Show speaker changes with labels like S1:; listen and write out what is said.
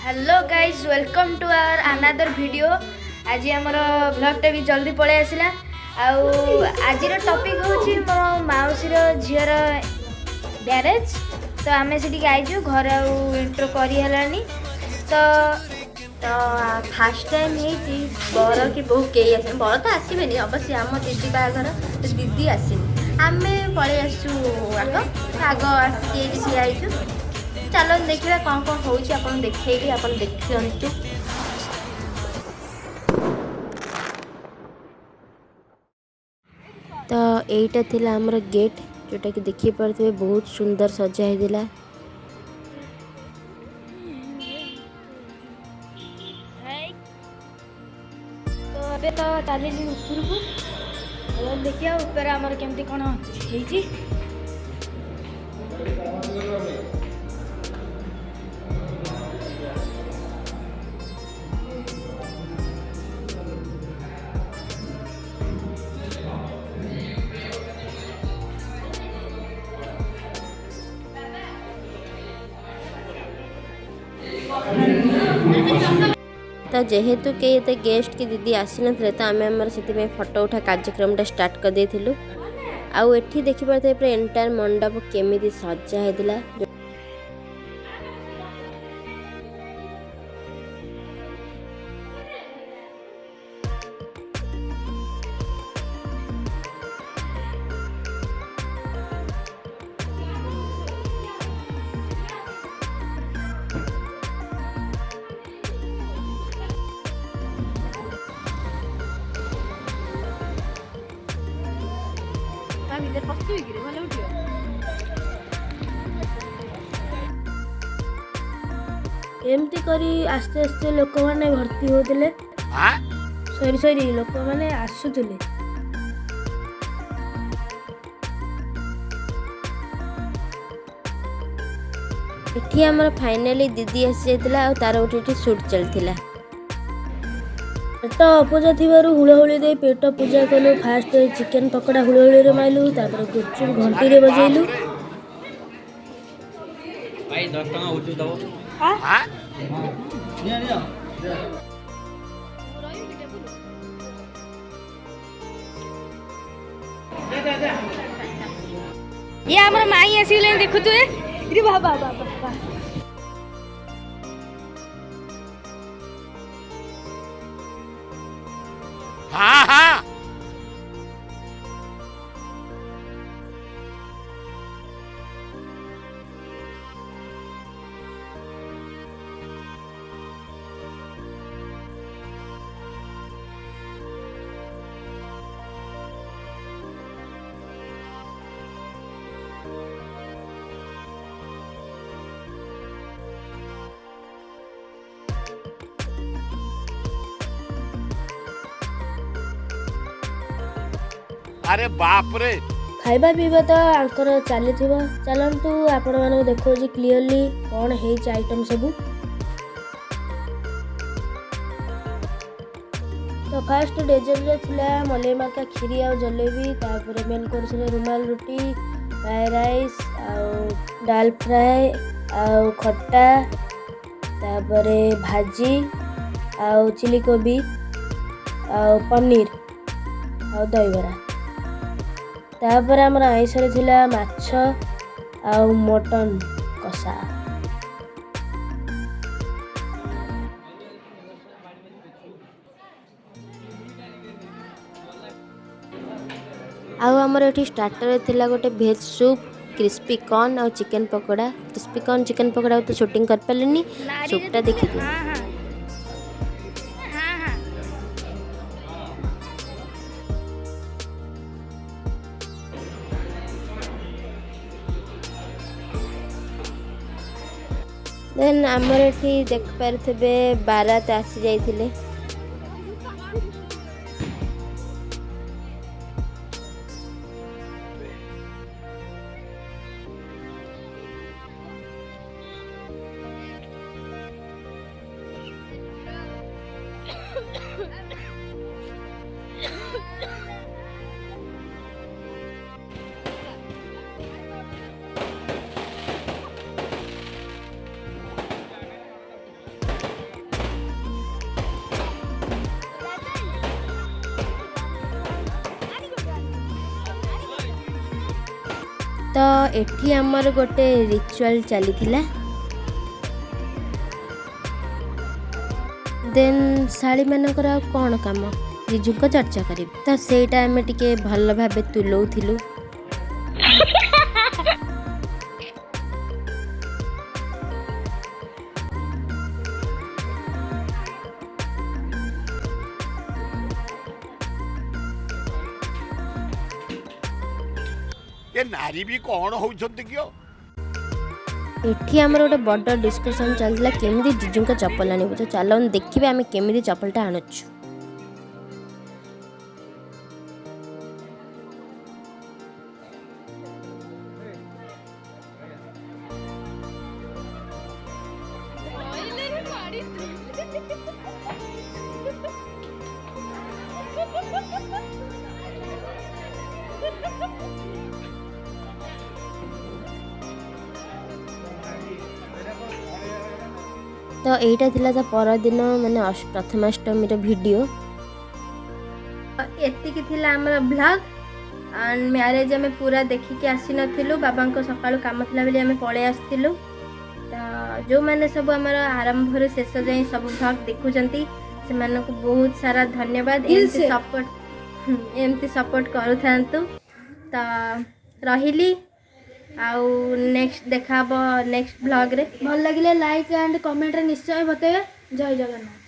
S1: Hello guys welcome to our another video. आज आमर ब्लॉगटा भी जल्दी पलि आसला। आज टॉपिक हूँ मो मौसीर झीर मैरेज। तो आम से आईचु घर इंट्रो करनी तो तो फास्ट टाइम है बर कि बहु कई आस बर तो आसबे अवश्य आम दीदी बाहर तो दीदी आसनी आम पलि आसु आग आसिक आईचु। चलो देखिए कौन कौन होची आपन देखैबी आपन देखियंतु।
S2: तो यहीटा थिला हमर गेट जोटा कि देखि पारथे बहुत सुंदर सजा हेदिला।
S1: तो अबे तो चली ऊपर को देखिए ऊपर आमर केमती कौन होईची।
S2: तो जेहेतु कई एते गेस्ट की दीदी आसी नथिले तो आमे हमर सेति फोटो उठा कार्यक्रम स्टार्ट कर देथिलु। आउ एठी देखि पारथे पूरा एंटायर मंडप केमिति सजा हेदिला।
S1: भीतर पशु भले उठियो
S2: एमती करी आस्ते आस्ते लोक माने भर्ती होतिले। सॉरी सॉरी लोक माने आसुतिले। एठी हमर फाइनली दीदी आसी जाइतिला आ तार उठी शूट चलथिला। पेट अपूजा थिबारु हुलहुली दे पेट पूजा कलु। फास्ट चिकन पकोड़ा हुलहुली रे माइलु तापर गुपचुप घंटी रे बजेलु।
S3: भाई 10 टका उठू दबो।
S1: हां
S3: निया
S1: ये हमर माई आसीले देखु तू रे बाबा बाबा
S3: हाँ हाँ अरे बाप रे
S2: खाइबा पीबा तो आंकर चली चलतु आपण मानक देखो क्लीयरली कौन है आइटम सब। तो फास्ट डेजर्ट रे थिला मलई माका खीरी आ जलेबी तापर मेन कोर्स रे रुमाल रोटी फ्राई राइस आ दाल फ्राई आ खट्टा तापर भाजी आ चिली कोबी आ पनीर आ दही बरा। तापर आमर आइसरे थिला माछ आ मटन कषा। आउ आमर एठी स्टार्टर थिला गोटे भेज सूप क्रिस्पी कॉर्न और chicken pakora. Crispy corn chicken pakora तो शूटिंग कर पालेनी सूपटा देखि दे।
S1: हां हां हां हां
S2: देन आमर एठी देख पारथबे बारात आसी जाइथिले। तो एठी आमर गोटे रिचुअल चली देन शाड़ी मानकर कौन काम जीजू को चर्चा करी तो सेटा आम टिके भल भाबे तुलौथिलु।
S3: ये नारी भी कौन होउछंती कियो
S2: एठी आमर गोटे बड़ डिस्कशन चलता केमी जीजू को चप्पल आने तो चलो देखिए आम केमी चप्पलटा आणुछु। तो यहीटा थिला ता परदिन माने प्रथमाष्टमी वीडियो एतिकी थिला हमर ब्लॉग एंड मैरिज आम पूरा देखिकी आसी नथिलु बाबा को सकाळु काम थिला बेली आम पळे आस्तिलु। तो जो माने सब हमर आरंभ रे शेष जाई सब ब्लॉग देखुचंती से मानको बहुत सारा धन्यवाद एमती सपोर्ट करू थांतु। तो रहिली आउ नेक्स्ट देखा नेक्स्ट ब्लॉग रे
S1: भल लगिले लाइक एंड कमेंट रे निश्चय बताइए। जय जगन्नाथ।